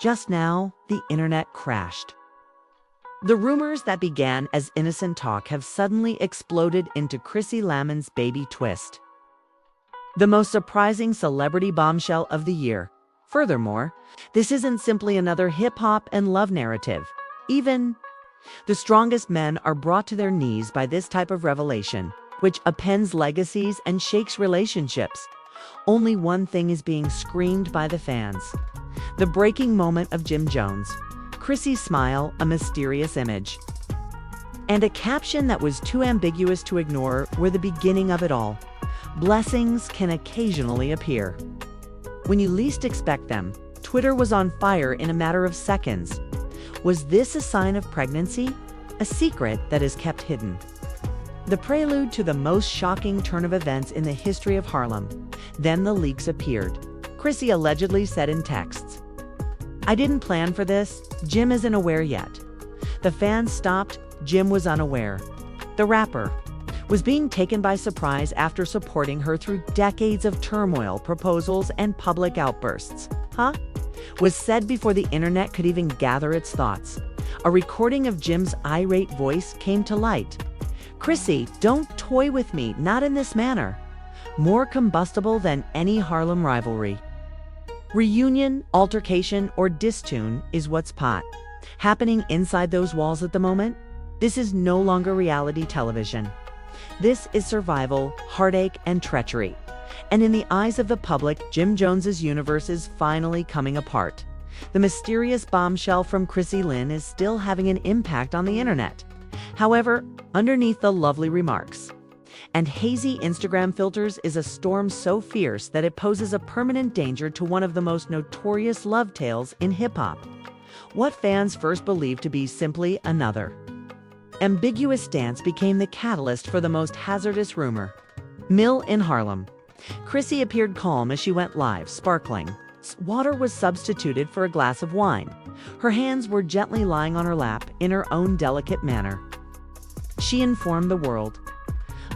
Just now, the internet crashed. The rumors that began as innocent talk have suddenly exploded into Chrissy Lamon's baby twist, the most surprising celebrity bombshell of the year. Furthermore, this isn't simply another hip-hop and love narrative. Even the strongest men are brought to their knees by this type of revelation, which upends legacies and shakes relationships. Only one thing is being screamed by the fans: the breaking moment of Jim Jones, Chrissy's smile, a mysterious image, and a caption that was too ambiguous to ignore were the beginning of it all. Blessings can occasionally appear when you least expect them. Twitter was on fire in a matter of seconds. Was this a sign of pregnancy? A secret that is kept hidden? The prelude to the most shocking turn of events in the history of Harlem. Then the leaks appeared. Chrissy allegedly said in texts, "I didn't plan for this. Jim isn't aware yet." The fans stopped. Jim was unaware. The rapper was being taken by surprise after supporting her through decades of turmoil, proposals, and public outbursts. Was said before the internet could even gather its thoughts. A recording of Jim's irate voice came to light. "Chrissy, don't toy with me, not in this manner." More combustible than any Harlem rivalry. Reunion, altercation, or diss-tune is what's happening inside those walls at the moment. This is no longer reality television. This is survival, heartache, and treachery. And in the eyes of the public, Jim Jones's universe is finally coming apart. The mysterious bombshell from Chrissy Lynn is still having an impact on the internet. However, underneath the lovely remarks and hazy Instagram filters is a storm so fierce that it poses a permanent danger to one of the most notorious love tales in hip-hop. What fans first believed to be simply another ambiguous dance became the catalyst for the most hazardous rumor mill in Harlem. Chrissy appeared calm as she went live, sparkling. Water was substituted for a glass of wine. Her hands were gently lying on her lap in her own delicate manner. She informed the world,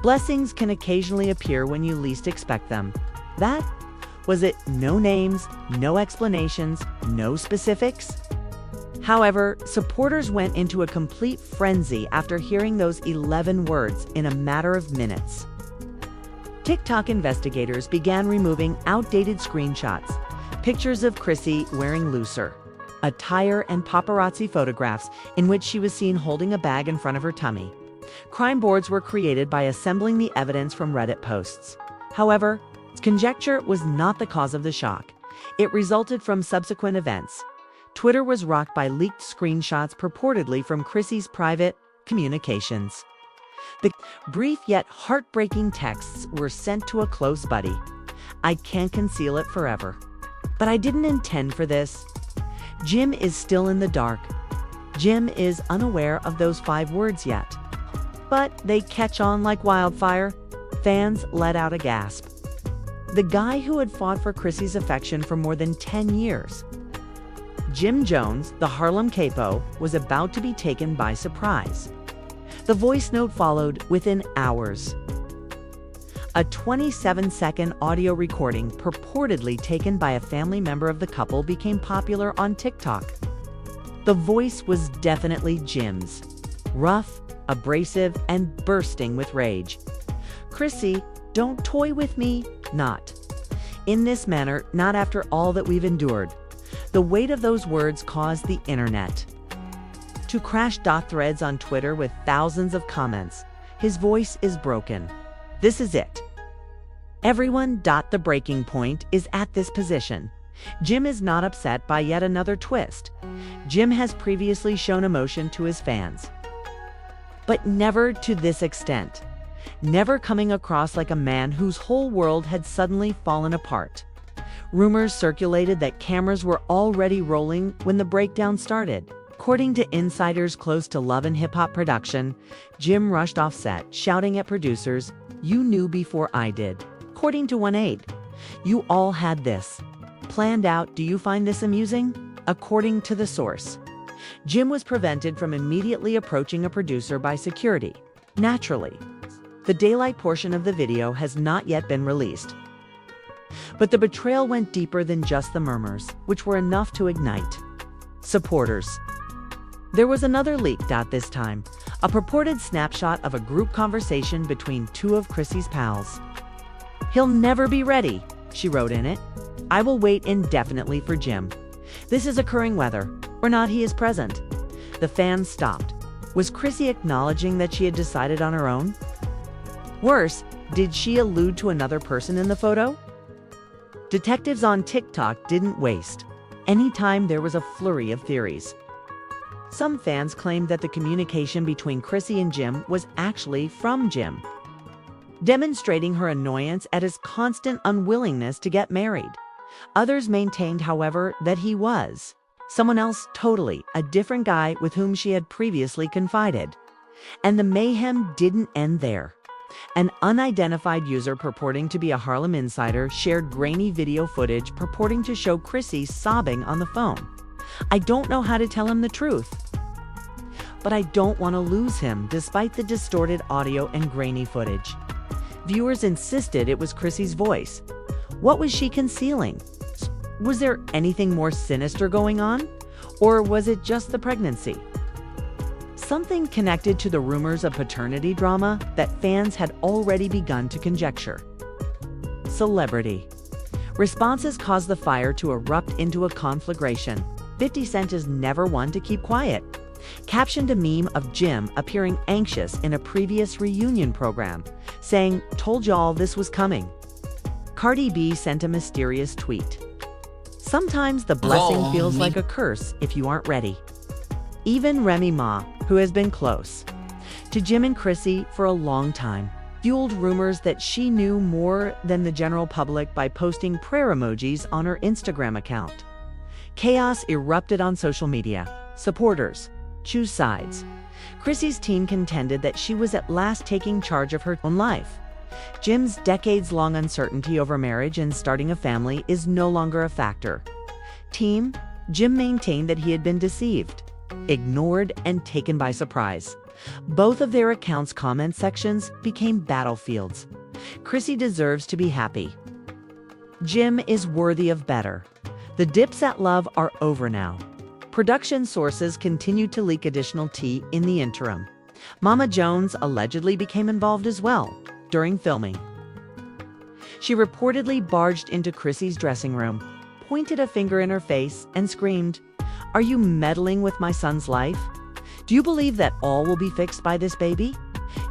"Blessings can occasionally appear when you least expect them." That was it. No names, no explanations, no specifics. However, supporters went into a complete frenzy after hearing those 11 words in a matter of minutes. TikTok investigators began removing outdated screenshots, pictures of Chrissy wearing looser attire, and paparazzi photographs in which she was seen holding a bag in front of her tummy. Crime boards were created by assembling the evidence from Reddit posts. However, conjecture was not the cause of the shock. It resulted from subsequent events. Twitter was rocked by leaked screenshots purportedly from Chrissy's private communications. The brief yet heartbreaking texts were sent to a close buddy. "I can't conceal it forever. But I didn't intend for this." Jim is still in the dark. Jim is unaware of those 5 words yet. But they catch on like wildfire. Fans let out a gasp. The guy who had fought for Chrissy's affection for more than 10 years. Jim Jones, the Harlem Capo, was about to be taken by surprise. The voice note followed within hours. A 27-second audio recording purportedly taken by a family member of the couple became popular on TikTok. The voice was definitely Jim's. Rough, abrasive, and bursting with rage. "Chrissy, don't toy with me, not in this manner, not after all that we've endured." The weight of those words caused the internet to crash. Threads on Twitter with thousands of comments. "His voice is broken. This is it. Everyone. The breaking point is at this position." Jim is not upset by yet another twist. Jim has previously shown emotion to his fans, but never to this extent. Never coming across like a man whose whole world had suddenly fallen apart. Rumors circulated that cameras were already rolling when the breakdown started. According to insiders close to Love and Hip Hop production, Jim rushed off set, shouting at producers, "You knew before I did." According to one aide, "You all had this planned out. Do you find this amusing?" According to the source, Jim was prevented from immediately approaching a producer by security. Naturally, the daylight portion of the video has not yet been released. But the betrayal went deeper than just the murmurs, which were enough to ignite Supporters. There was another leak. This time, a purported snapshot of a group conversation between two of Chrissy's pals. "He'll never be ready," she wrote in it. "I will wait indefinitely for Jim. This is occurring whether or not he is present." The fans stopped. Was Chrissy acknowledging that she had decided on her own? Worse, did she allude to another person in the photo? Detectives on TikTok didn't waste any time. There was a flurry of theories. Some fans claimed that the communication between Chrissy and Jim was actually from Jim, demonstrating her annoyance at his constant unwillingness to get married. Others maintained, however, that he was someone else totally, a different guy with whom she had previously confided. And the mayhem didn't end there. An unidentified user purporting to be a Harlem insider shared grainy video footage purporting to show Chrissy sobbing on the phone. "I don't know how to tell him the truth, but I don't want to lose him," despite the distorted audio and grainy footage. Viewers insisted it was Chrissy's voice. What was she concealing? Was there anything more sinister going on? Or was it just the pregnancy? Something connected to the rumors of paternity drama that fans had already begun to conjecture. Celebrity. Responses caused the fire to erupt into a conflagration. 50 Cent is never one to keep quiet. Captioned a meme of Jim appearing anxious in a previous reunion program, saying, "Told y'all this was coming." Cardi B sent a mysterious tweet. "Sometimes the blessing feels like a curse if you aren't ready." Even Remy Ma, who has been close to Jim and Chrissy for a long time, fueled rumors that she knew more than the general public by posting prayer emojis on her Instagram account. Chaos erupted on social media. Supporters choose sides. Chrissy's team contended that she was at last taking charge of her own life. Jim's decades-long uncertainty over marriage and starting a family is no longer a factor. Team Jim maintained that he had been deceived, ignored, and taken by surprise. Both of their accounts' comment sections became battlefields. Chrissy deserves to be happy. Jim is worthy of better. The dips at love are over now. Production sources continued to leak additional tea in the interim. Mama Jones allegedly became involved as well during filming. She reportedly barged into Chrissy's dressing room, pointed a finger in her face, and screamed, "Are you meddling with my son's life? Do you believe that all will be fixed by this baby?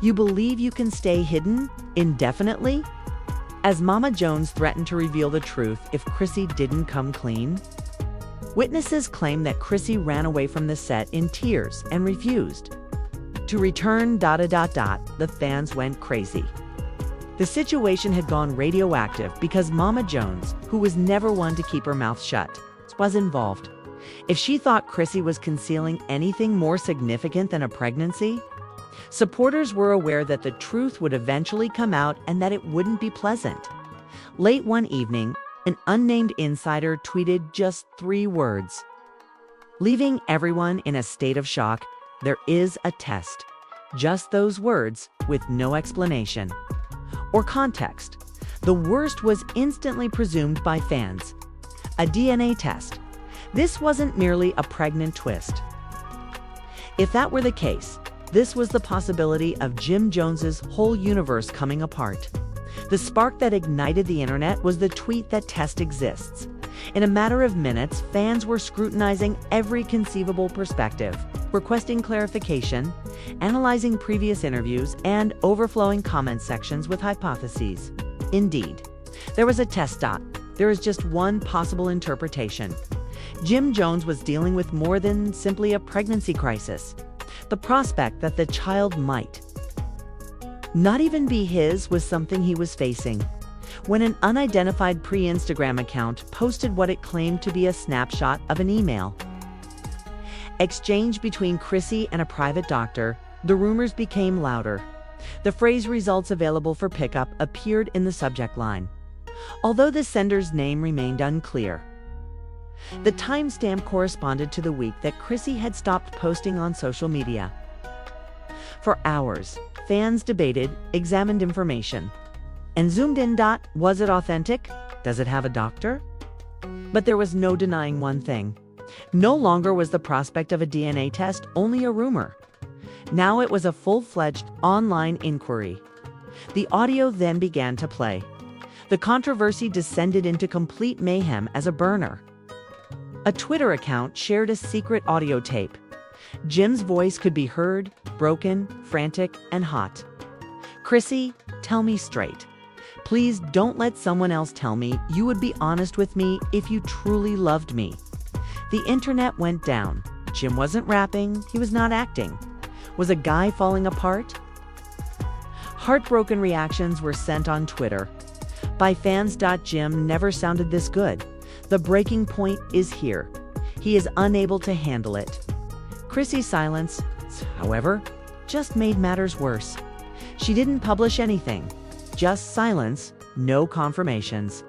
You believe you can stay hidden indefinitely?" As Mama Jones threatened to reveal the truth if Chrissy didn't come clean. Witnesses claim that Chrissy ran away from the set in tears and refused to return. The fans went crazy. The situation had gone radioactive because Mama Jones, who was never one to keep her mouth shut, was involved. If she thought Chrissy was concealing anything more significant than a pregnancy, supporters were aware that the truth would eventually come out and that it wouldn't be pleasant. Late one evening, an unnamed insider tweeted just 3 words, leaving everyone in a state of shock: "There is a test." Just those words, with no explanation or context. The worst was instantly presumed by fans: a DNA test. This wasn't merely a pregnant twist. If that were the case, this was the possibility of Jim Jones's whole universe coming apart. The spark that ignited the internet was the tweet that test exists. In a matter of minutes, fans were scrutinizing every conceivable perspective, requesting clarification, analyzing previous interviews, and overflowing comment sections with hypotheses. Indeed, there was a test. There is just one possible interpretation. Jim Jones was dealing with more than simply a pregnancy crisis. The prospect that the child might not even be his was something he was facing. When an unidentified pre-Instagram account posted what it claimed to be a snapshot of an email exchange between Chrissy and a private doctor, the rumors became louder. The phrase "results available for pickup" appeared in the subject line, although the sender's name remained unclear. The timestamp corresponded to the week that Chrissy had stopped posting on social media. For hours, fans debated, examined information, and zoomed in. Was it authentic? Does it have a doctor? But there was no denying one thing. No longer was the prospect of a DNA test only a rumor. Now it was a full-fledged online inquiry. The audio then began to play. The controversy descended into complete mayhem as a burner. A Twitter account shared a secret audio tape. Jim's voice could be heard, broken, frantic, and hot. "Chrissy, tell me straight. Please don't let someone else tell me you would be honest with me if you truly loved me." The internet went down. Jim wasn't rapping, he was not acting. Was a guy falling apart? Heartbroken reactions were sent on Twitter. By fans. Jim never sounded this good. The breaking point is here. He is unable to handle it. Chrissy's silence, however, just made matters worse. She didn't publish anything. Just silence, no confirmations.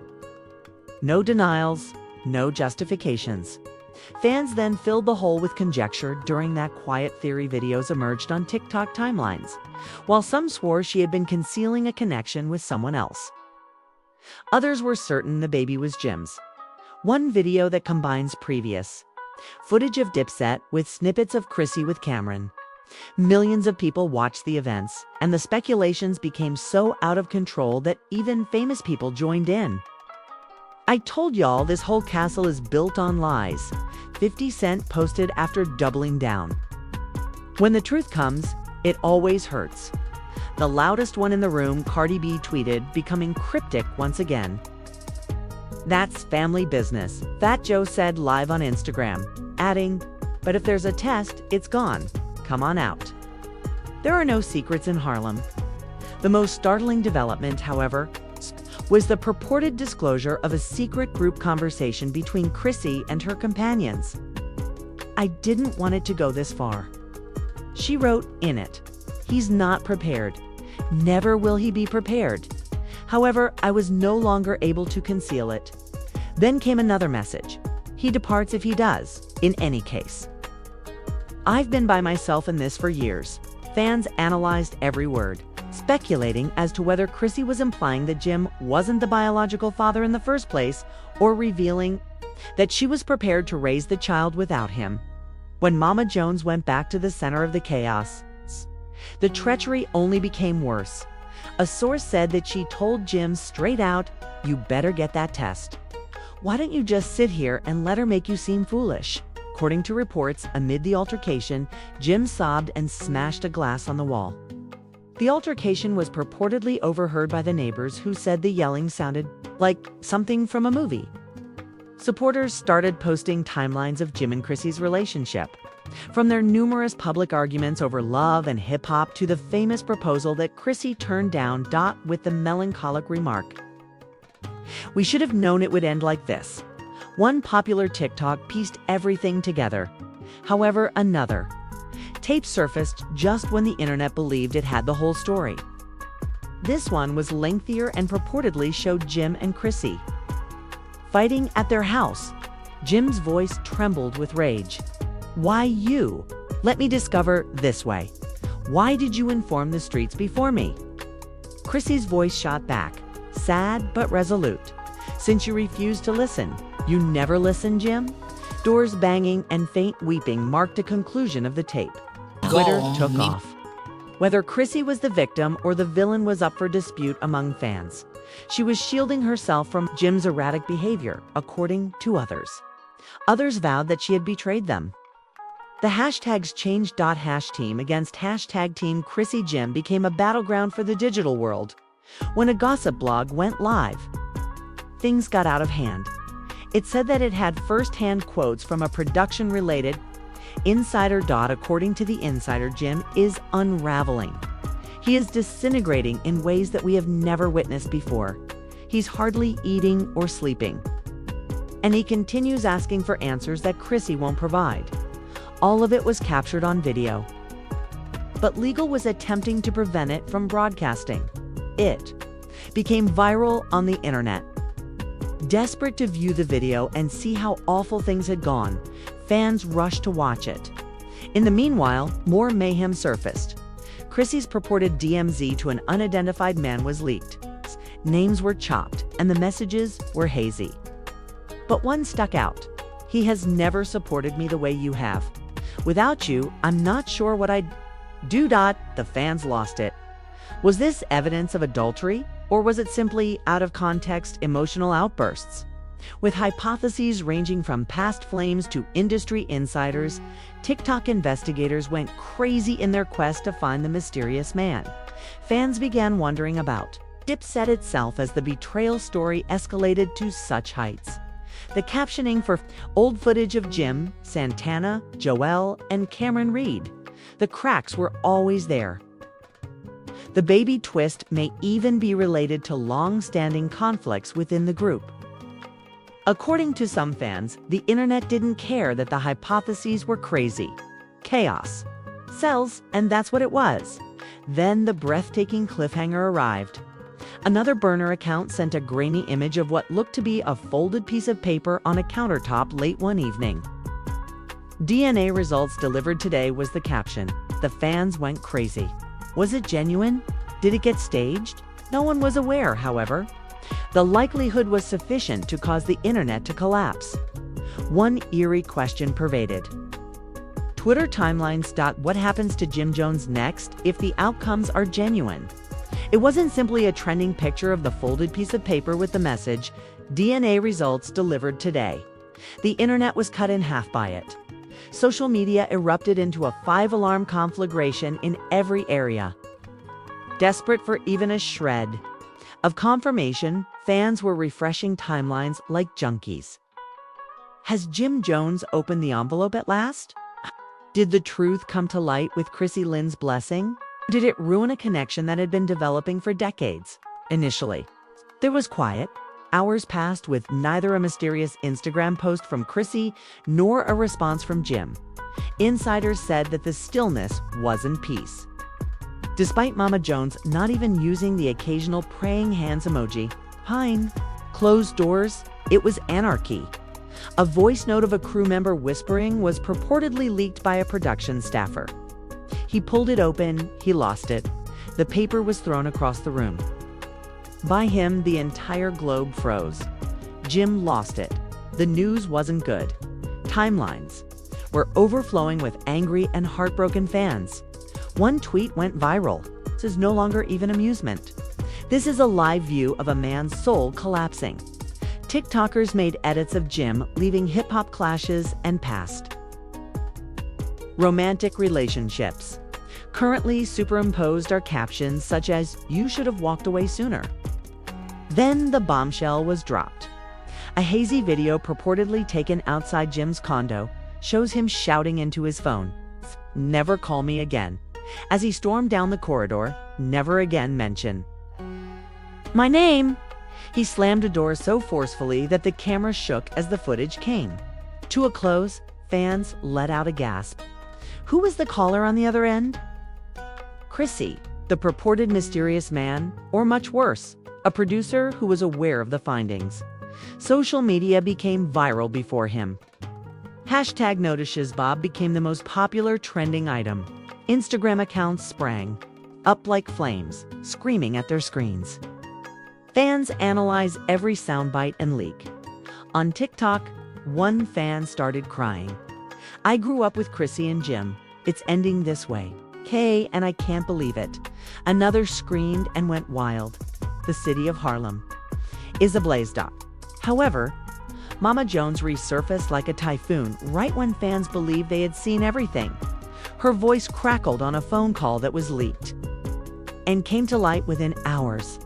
No denials, no justifications. Fans then filled the hole with conjecture during that quiet theory videos emerged on TikTok timelines, while some swore she had been concealing a connection with someone else. Others were certain the baby was Jim's. One video that combines previous footage of Dipset with snippets of Chrissy with Cameron. Millions of people watched the events, and the speculations became so out of control that even famous people joined in. "I told y'all this whole castle is built on lies," 50 Cent posted after doubling down. When the truth comes, it always hurts. The loudest one in the room, Cardi B tweeted, becoming cryptic once again. "That's family business," Fat Joe said live on Instagram, adding, "But if there's a test, it's gone. Come on out." There are no secrets in Harlem. The most startling development, however, was the purported disclosure of a secret group conversation between Chrissy and her companions. "I didn't want it to go this far." She wrote in it, "He's not prepared. Never will he be prepared. However, I was no longer able to conceal it." Then came another message. "He departs if he does, in any case." I've been by myself in this for years. Fans analyzed every word, speculating as to whether Chrissy was implying that Jim wasn't the biological father in the first place, or revealing that she was prepared to raise the child without him. When Mama Jones went back to the center of the chaos, the treachery only became worse. A source said that she told Jim straight out, "You better get that test. Why don't you just sit here and let her make you seem foolish?" According to reports, amid the altercation, Jim sobbed and smashed a glass on the wall. The altercation was purportedly overheard by the neighbors, who said the yelling sounded like something from a movie. Supporters started posting timelines of Jim and Chrissy's relationship, from their numerous public arguments over love and hip-hop to the famous proposal that Chrissy turned down. With the melancholic remark, "We should have known it would end like this." One popular TikTok pieced everything together. However, another tape surfaced just when the internet believed it had the whole story. This one was lengthier and purportedly showed Jim and Chrissy fighting at their house. Jim's voice trembled with rage. "Why you? Let me discover this way. Why did you inform the streets before me?" Chrissy's voice shot back, sad but resolute. "Since you refused to listen. You never listen, Jim?" Doors banging and faint weeping marked a conclusion of the tape. Twitter took off. Whether Chrissy was the victim or the villain was up for dispute among fans. She was shielding herself from Jim's erratic behavior, according to others. Others vowed that she had betrayed them. The hashtags changed. #team against #team Chrissy Jim became a battleground for the digital world. When a gossip blog went live, things got out of hand. It said that it had first-hand quotes from a production-related insider. According to the insider, Jim is unraveling. He is disintegrating in ways that we have never witnessed before. He's hardly eating or sleeping. And he continues asking for answers that Chrissy won't provide. All of it was captured on video. But legal was attempting to prevent it from broadcasting. It became viral on the internet. Desperate to view the video and see how awful things had gone, fans rushed to watch it. In the meanwhile, more mayhem surfaced. Chrissy's purported DMZ to an unidentified man was leaked. Names were chopped, and the messages were hazy. But one stuck out. He has never supported me the way you have. Without you, I'm not sure what I'd do. The fans lost it. Was this evidence of adultery, or was it simply out of context emotional outbursts? With hypotheses ranging from past flames to industry insiders, TikTok investigators went crazy in their quest to find the mysterious man. Fans began wondering about Dipset itself as the betrayal story escalated to such heights. The captioning for old footage of Jim, Santana, Joel, and Cameron Reed. The cracks were always there. The baby twist may even be related to long-standing conflicts within the group. According to some fans, the internet didn't care that the hypotheses were crazy. Chaos. Sells, and that's what it was. Then the breathtaking cliffhanger arrived. Another burner account sent a grainy image of what looked to be a folded piece of paper on a countertop late one evening. DNA results delivered today was the caption. The fans went crazy. Was it genuine? Did it get staged? No one was aware, however. The likelihood was sufficient to cause the internet to collapse. One eerie question pervaded Twitter timelines. What happens to Jim Jones next if the outcomes are genuine? It wasn't simply a trending picture of the folded piece of paper with the message, DNA results delivered today. The internet was cut in half by it. Social media erupted into a five-alarm conflagration in every area. Desperate for even a shred of confirmation, fans were refreshing timelines like junkies. Has Jim Jones opened the envelope at last? Did the truth come to light with Chrissy Lynn's blessing? Did it ruin a connection that had been developing for decades? Initially, there was quiet. Hours passed with neither a mysterious Instagram post from Chrissy nor a response from Jim. Insiders said that the stillness wasn't peace. Despite Mama Jones not even using the occasional praying hands emoji, pine, closed doors, it was anarchy. A voice note of a crew member whispering was purportedly leaked by a production staffer. He pulled it open, he lost it. The paper was thrown across the room. By him, the entire globe froze. Jim lost it. The news wasn't good. Timelines were overflowing with angry and heartbroken fans. One tweet went viral. This is no longer even amusement. This is a live view of a man's soul collapsing. TikTokers made edits of Jim leaving hip-hop clashes and past romantic relationships. Currently superimposed are captions such as, "You should have walked away sooner." Then the bombshell was dropped. A hazy video purportedly taken outside Jim's condo shows him shouting into his phone, "Never call me again." As he stormed down the corridor, never again mention my name. He slammed a door so forcefully that the camera shook as the footage came to a close. Fans let out a gasp. Who was the caller on the other end? Chrissy, the purported mysterious man, or much worse, a producer who was aware of the findings. Social media became viral before him. #NoticesBob became the most popular trending item. Instagram accounts sprang up like flames, screaming at their screens. Fans analyze every soundbite and leak. On TikTok, one fan started crying. "I grew up with Chrissy and Jim. It's ending this way. And I can't believe it." Another screamed and went wild. The city of Harlem is ablaze. However, Mama Jones resurfaced like a typhoon right when fans believed they had seen everything. Her voice crackled on a phone call that was leaked and came to light within hours.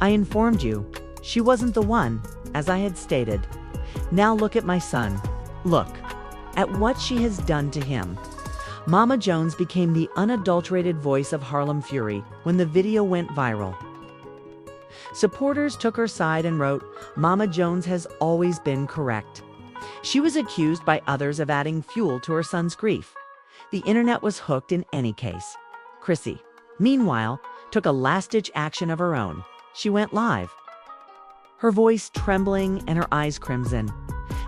"I informed you. She wasn't the one, as I had stated. Now look at my son. Look at what she has done to him." Mama Jones became the unadulterated voice of Harlem fury when the video went viral. Supporters took her side and wrote, "Mama Jones has always been correct." She was accused by others of adding fuel to her son's grief. The internet was hooked in any case. Chrissy, meanwhile, took a last-ditch action of her own. She went live, her voice trembling and her eyes crimson.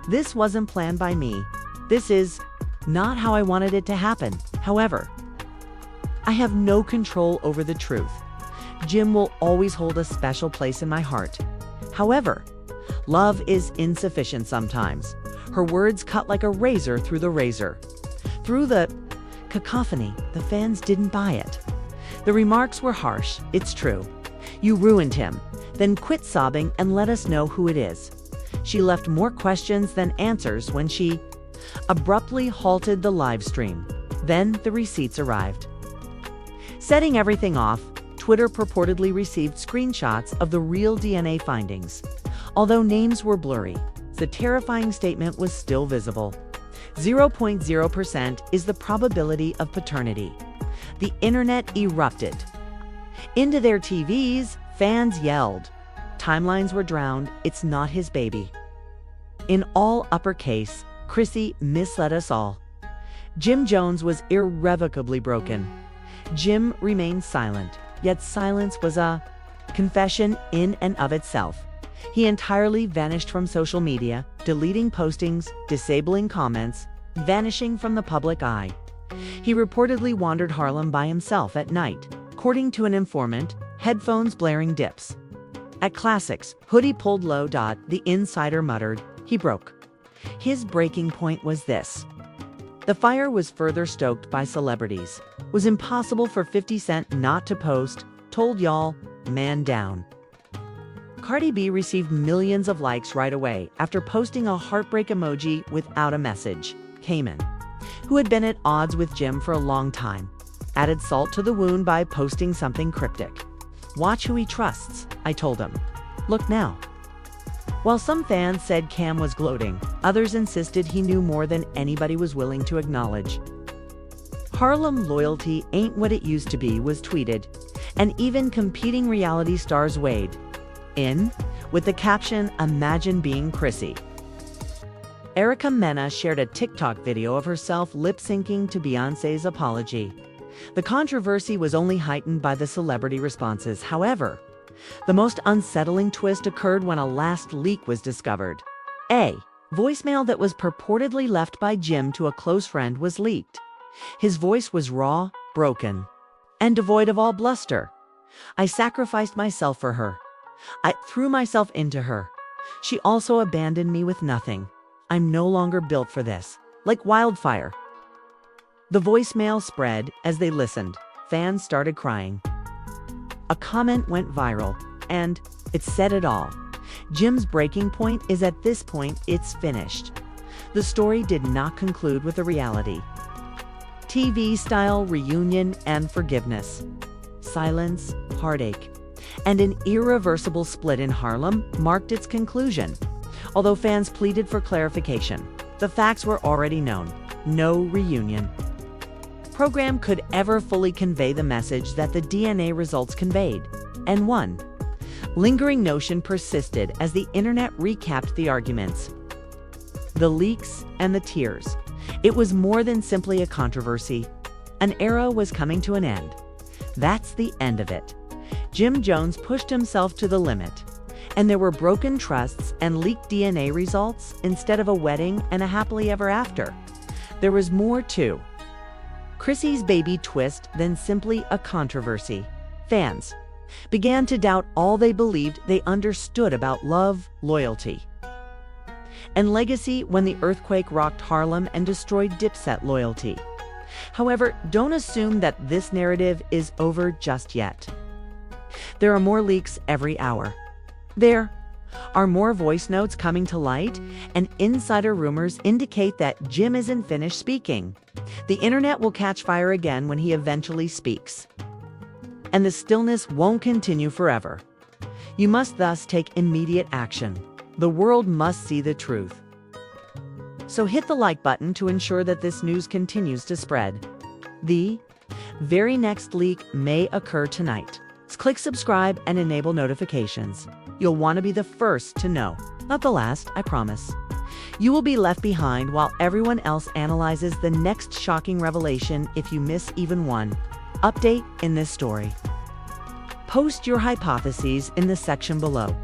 "This wasn't planned by me. This is not how I wanted it to happen. However, I have no control over the truth. Jim will always hold a special place in my heart. However, love is insufficient sometimes." her words cut like a razor through the razor. Through the cacophony, the fans didn't buy it. The remarks were harsh, it's true. You ruined him. Then quit sobbing and let us know who it is. She left more questions than answers when she abruptly halted the live stream. Then the receipts arrived. Setting everything off, Twitter purportedly received screenshots of the real DNA findings. Although names were blurry, the terrifying statement was still visible. 0.0% is the probability of paternity. The internet erupted. Into their TVs, fans yelled. Timelines were drowned, it's not his baby. In all uppercase, Chrissy misled us all. Jim Jones was irrevocably broken. Jim remained silent, yet silence was a confession in and of itself. He entirely vanished from social media, deleting postings, disabling comments, vanishing from the public eye. He reportedly wandered Harlem by himself at night, according to an informant, headphones blaring dips. At Classics, hoodie pulled low. The insider muttered, he broke. His breaking point was this. The fire was further stoked by celebrities. It was impossible for 50 Cent not to post, told y'all, man down. Cardi B received millions of likes right away after posting a heartbreak emoji without a message. Cayman, who had been at odds with Jim for a long time, added salt to the wound by posting something cryptic. Watch who he trusts, I told him. Look now. While some fans said Cam was gloating, others insisted he knew more than anybody was willing to acknowledge. Harlem loyalty ain't what it used to be was tweeted, and even competing reality stars weighed in with the caption, imagine being Chrissy. Erica Mena shared a TikTok video of herself lip-syncing to Beyoncé's apology. The controversy was only heightened by the celebrity responses. However, the most unsettling twist occurred when a last leak was discovered. A voicemail that was purportedly left by Jim to a close friend was leaked. His voice was raw, broken, and devoid of all bluster. I sacrificed myself for her. I threw myself into her. She also abandoned me with nothing. I'm no longer built for this. Like wildfire. The voicemail spread as they listened. Fans started crying. A comment went viral, and it said it all. Jim's breaking point is at this point, it's finished. The story did not conclude with a reality TV-style reunion and forgiveness. Silence, heartache, and an irreversible split in Harlem marked its conclusion. Although fans pleaded for clarification, the facts were already known. No reunion program could ever fully convey the message that the DNA results conveyed. And one lingering notion persisted as the internet recapped the arguments. The leaks and the tears. It was more than simply a controversy. An era was coming to an end. That's the end of it. Jim Jones pushed himself to the limit, and there were broken trusts and leaked DNA results instead of a wedding and a happily ever after. There was more to Chrissy's baby twist than simply a controversy. Fans began to doubt all they believed they understood about love, loyalty, and legacy when the earthquake rocked Harlem and destroyed Dipset loyalty. However, don't assume that this narrative is over just yet. There are more leaks every hour. There are more voice notes coming to light, and insider rumors indicate that Jim isn't finished speaking. The internet will catch fire again when he eventually speaks. And the stillness won't continue forever. You must thus take immediate action. The world must see the truth. So hit the like button to ensure that this news continues to spread. The very next leak may occur tonight. Click subscribe and enable notifications. You'll want to be the first to know. Not the last, I promise. You will be left behind while everyone else analyzes the next shocking revelation if you miss even one update in this story. Post your hypotheses in the section below.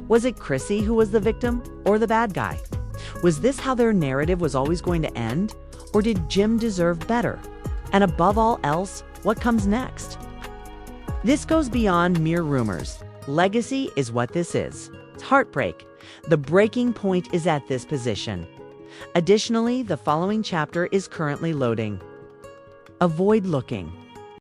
Was it Chrissy who was the victim or the bad guy? Was this how their narrative was always going to end? Or did Jim deserve better? And above all else, what comes next? This goes beyond mere rumors. Legacy is what this is. It's heartbreak. The breaking point is at this position. Additionally, the following chapter is currently loading. Avoid looking.